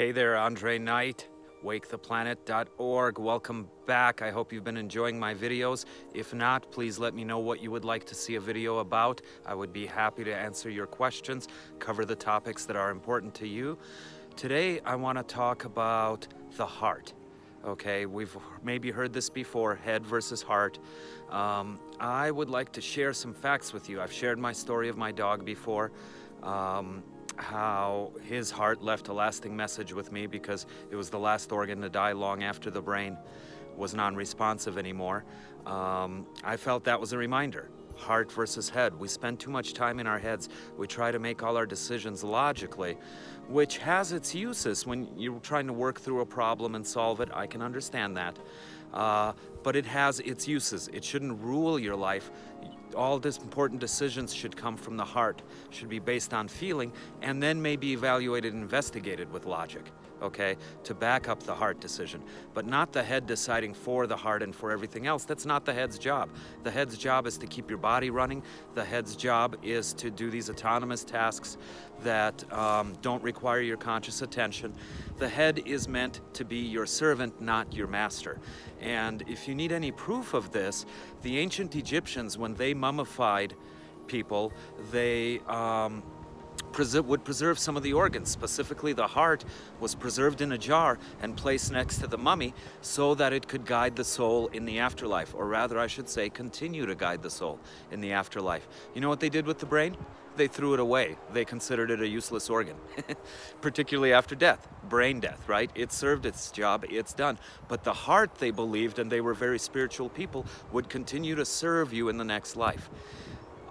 Hey there, Andre Knight, waketheplanet.org. Welcome back. I hope you've been enjoying my videos. If not, please let me know what you would like to see a video about. I would be happy to answer your questions, cover the topics that are important to you. Today, I want to talk about the heart. Okay, we've maybe heard this before, head versus heart. I would like to share some facts with you. I've shared my story of my dog before. How his heart left a lasting message with me because it was the last organ to die long after the brain was non-responsive anymore. I felt that was a reminder. Heart versus head. We spend too much time in our heads. We try to make all our decisions logically, which has its uses when you're trying to work through a problem and solve it. I can understand that. But it has its uses. It shouldn't rule your life. All these important decisions should come from the heart, should be based on feeling, and then maybe evaluated and investigated with logic, okay, to back up the heart decision. But not the head deciding for the heart and for everything else. That's not the head's job. The head's job is to keep your body running. The head's job is to do these autonomous tasks that don't require your conscious attention. The head is meant to be your servant, not your master. And if you need any proof of this, the ancient Egyptians, when they mummified people, they would preserve some of the organs. Specifically, the heart was preserved in a jar and placed next to the mummy so that it could guide the soul in the afterlife, or rather, I should say, continue to guide the soul in the afterlife. You know what they did with the brain? They threw it away. They considered it a useless organ, particularly after death, brain death, right? It served its job, it's done. But the heart, they believed, and they were very spiritual people, would continue to serve you in the next life.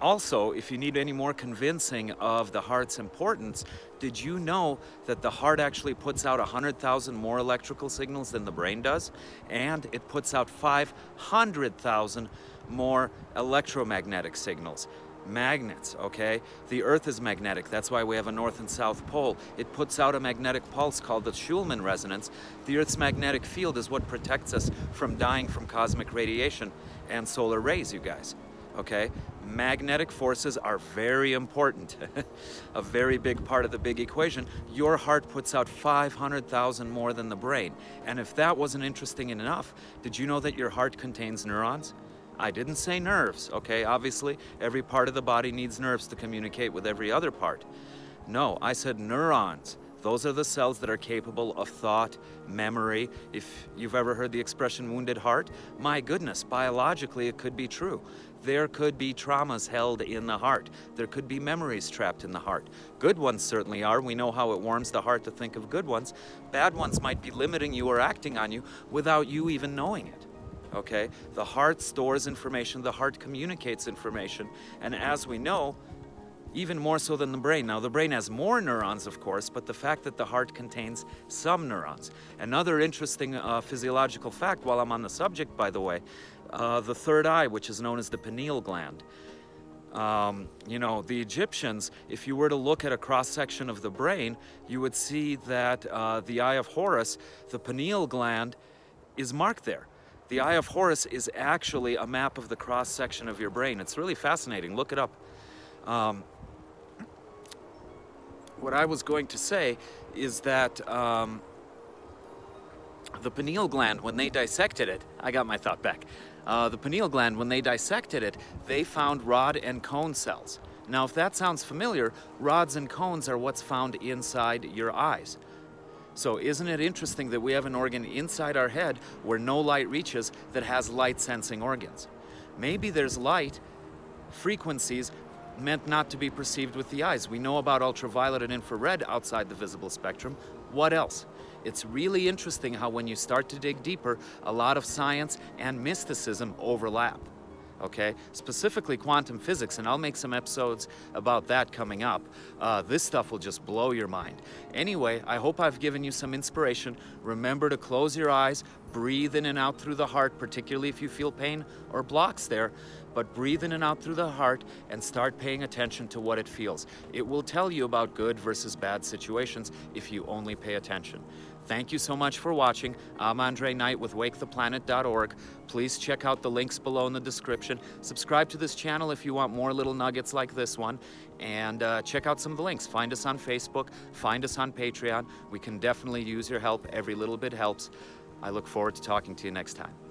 Also, if you need any more convincing of the heart's importance, did you know that the heart actually puts out 100,000 more electrical signals than the brain does? And it puts out 500,000 more electromagnetic signals. Magnets, okay? The Earth is magnetic. That's why we have a north and south pole. It puts out a magnetic pulse called the Schulman resonance. The Earth's magnetic field is what protects us from dying from cosmic radiation and solar rays, you guys. Okay? Magnetic forces are very important. A very big part of the big equation. Your heart puts out 500,000 more than the brain. And if that wasn't interesting enough, did you know that your heart contains neurons? I didn't say nerves, okay? Obviously, every part of the body needs nerves to communicate with every other part. No, I said neurons. Those are the cells that are capable of thought, memory. If you've ever heard the expression wounded heart, my goodness, biologically it could be true. There could be traumas held in the heart. There could be memories trapped in the heart. Good ones certainly are. We know how it warms the heart to think of good ones. Bad ones might be limiting you or acting on you without you even knowing it. Okay? The heart stores information, the heart communicates information, and as we know, even more so than the brain. Now, the brain has more neurons, of course, but the fact that the heart contains some neurons. Another interesting physiological fact, while I'm on the subject, by the way, the third eye, which is known as the pineal gland. You know, the Egyptians, if you were to look at a cross-section of the brain, you would see that the Eye of Horus, the pineal gland, is marked there. The Eye of Horus is actually a map of the cross-section of your brain. It's really fascinating. Look it up. What I was going to say is that the pineal gland, when they dissected it, I got my thought back. The pineal gland, when they dissected it, they found rod and cone cells. Now, if that sounds familiar, rods and cones are what's found inside your eyes. So isn't it interesting that we have an organ inside our head where no light reaches that has light-sensing organs? Maybe there's light frequencies meant not to be perceived with the eyes. We know about ultraviolet and infrared outside the visible spectrum. What else? It's really interesting how when you start to dig deeper, a lot of science and mysticism overlap. Okay, specifically quantum physics, and I'll make some episodes about that coming up. This stuff will just blow your mind. Anyway, I hope I've given you some inspiration. Remember to close your eyes, breathe in and out through the heart, particularly if you feel pain or blocks there. but breathe in and out through the heart and start paying attention to what it feels. It will tell you about good versus bad situations if you only pay attention. Thank you so much for watching. I'm Andre Knight with WakeThePlanet.org. Please check out the links below in the description. Subscribe to this channel if you want more little nuggets like this one. And check out some of the links. Find us on Facebook. Find us on Patreon. We can definitely use your help. Every little bit helps. I look forward to talking to you next time.